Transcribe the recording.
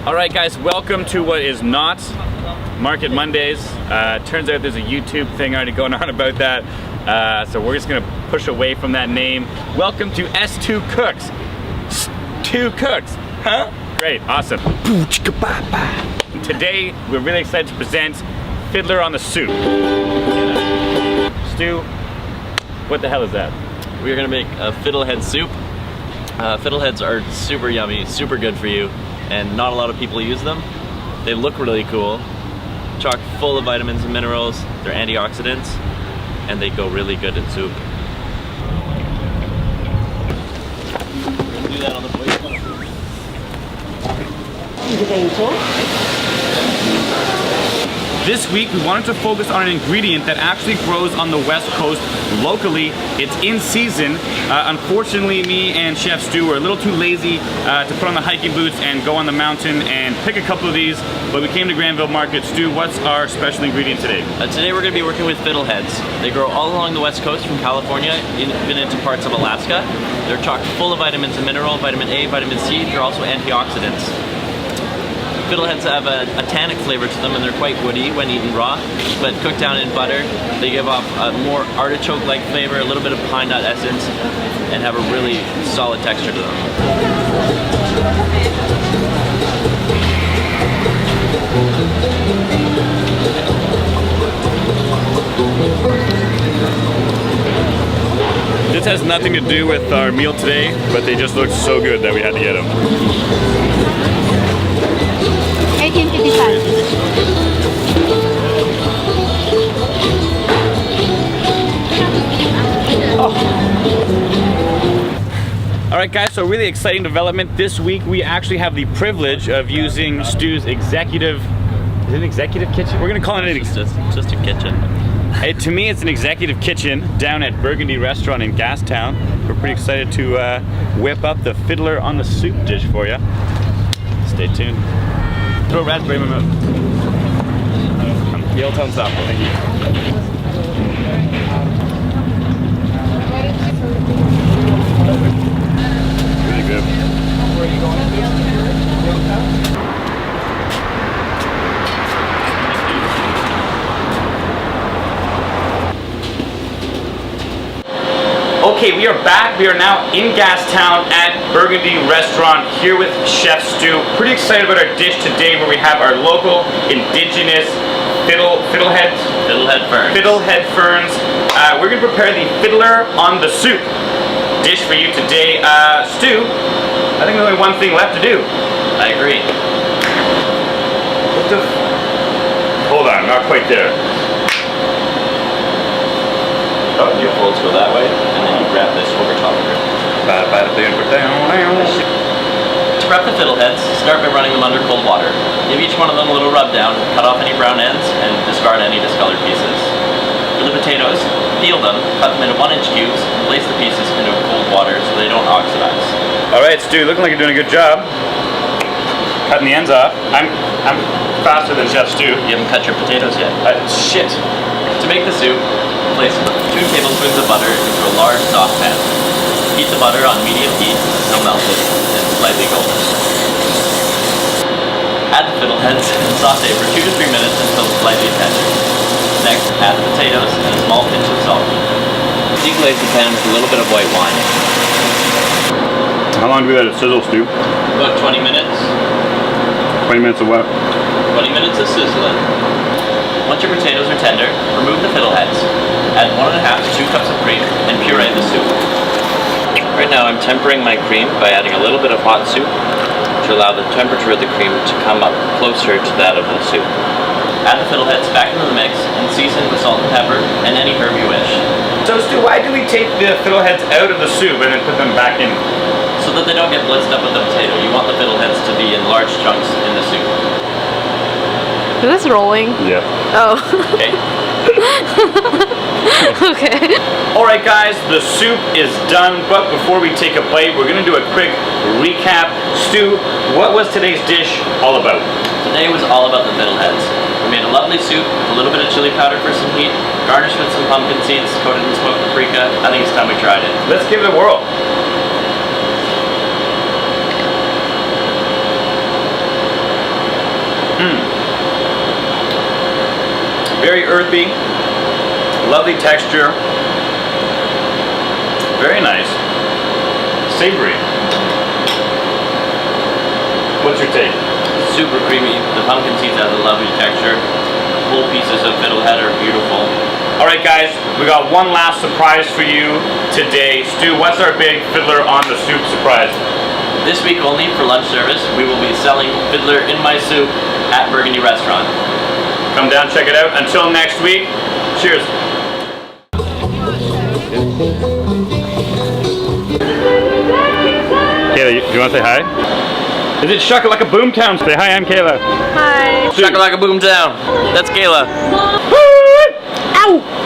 All right, guys, welcome to what is not Market Mondays. Turns out there's a YouTube thing already going on about that. So we're just gonna push away from that name. Welcome to S2 Cooks. S2 Cooks, huh? Great, awesome. Today, we're really excited to present Fiddler on the Soup. Stu, what the hell is that? We're gonna make a fiddlehead soup. Fiddleheads are super yummy, super good for you, and not a lot of people use them. They look really cool, chock full of vitamins and minerals, they're antioxidants, and they go really good in soup. Do that on the plate. This week, we wanted to focus on an ingredient that actually grows on the West Coast locally. It's in season. Unfortunately, me and Chef Stu were a little too lazy to put on the hiking boots and go on the mountain and pick a couple of these, but we came to Granville Market. Stu, what's our special ingredient today? Today we're going to be working with fiddleheads. They grow all along the West Coast from California, even into parts of Alaska. They're chock full of vitamins and minerals, vitamin A, vitamin C. They're also antioxidants. Fiddleheads have a tannic flavor to them and they're quite woody when eaten raw, but cooked down in butter, they give off a more artichoke-like flavor, a little bit of pine nut essence, and have a really solid texture to them. This has nothing to do with our meal today, but they just looked so good that we had to get them. 1855. All right, guys, so really exciting development. This week, we actually have the privilege of using Stu's executive, is it an executive kitchen? We're gonna call it just a kitchen. To me, it's an executive kitchen down at Burgundy Restaurant in Gastown. We're pretty excited to whip up the Fiddler on the Soup dish for you. Stay tuned. Throw raspberry in my mouth. Yaletown softball, thank you. Really good. Where are you going to? Okay, we are back. We are now in Gastown at Burgundy Restaurant here with Chef Stu. Pretty excited about our dish today where we have our local indigenous fiddlehead ferns. We're going to prepare the Fiddler on the Soup dish for you today. Stu, I think there's only one thing left to do. I agree. What the Hold on, not quite there. Oh, your folds go that way, and then you wrap this over top of it. To prep the fiddleheads, start by running them under cold water. Give each one of them a little rub down, cut off any brown ends, and discard any discolored pieces. For the potatoes, peel them, cut them into 1-inch cubes, and place the pieces into cold water so they don't oxidize. All right, Stu, looking like you're doing a good job. Cutting the ends off. I'm faster than Chef Stu. You haven't cut your potatoes yet. Shit. To make the soup, place 2 tablespoons of butter into a large saucepan. Heat the butter on medium heat until melted and slightly golden. Add the fiddleheads and saute for 2 to 3 minutes until slightly tender. Next, add the potatoes and a small pinch of salt. Deglaze the pan with a little bit of white wine. How long do we let it sizzle, Stu? About 20 minutes. 20 minutes of what? 20 minutes of sizzling. Once your potatoes are tender, remove the fiddleheads. Add 1.5 to 2 cups of cream and puree the soup. Right now I'm tempering my cream by adding a little bit of hot soup to allow the temperature of the cream to come up closer to that of the soup. Add the fiddleheads back into the mix and season with salt and pepper and any herb you wish. So Stu, why do we take the fiddleheads out of the soup and then put them back in? So that they don't get blitzed up with the potato. You want the fiddleheads to be in large chunks in the soup. Is this rolling? Yeah. Oh. Okay. Okay. All right, guys, the soup is done, but before we take a bite, we're gonna do a quick recap. Stu, what was today's dish all about? Today was all about the fiddleheads. We made a lovely soup with a little bit of chili powder for some heat, garnished with some pumpkin seeds, coated in smoked paprika. I think it's time we tried it. Let's give it a whirl. Very earthy, lovely texture. Very nice. Savory. What's your take? Super creamy. The pumpkin seeds have a lovely texture. Whole pieces of fiddlehead are beautiful. All right, guys, we got one last surprise for you today. Stu, what's our big Fiddler on the Soup surprise? This week only for lunch service, we will be selling Fiddler in My Soup at Burgundy Restaurant. Come down, check it out. Until next week, cheers. Kayla, do you want to say hi? Is it Shakalaka Boomtown? Say hi, I'm Kayla. Hi. Shakalaka Boomtown. That's Kayla. Ow!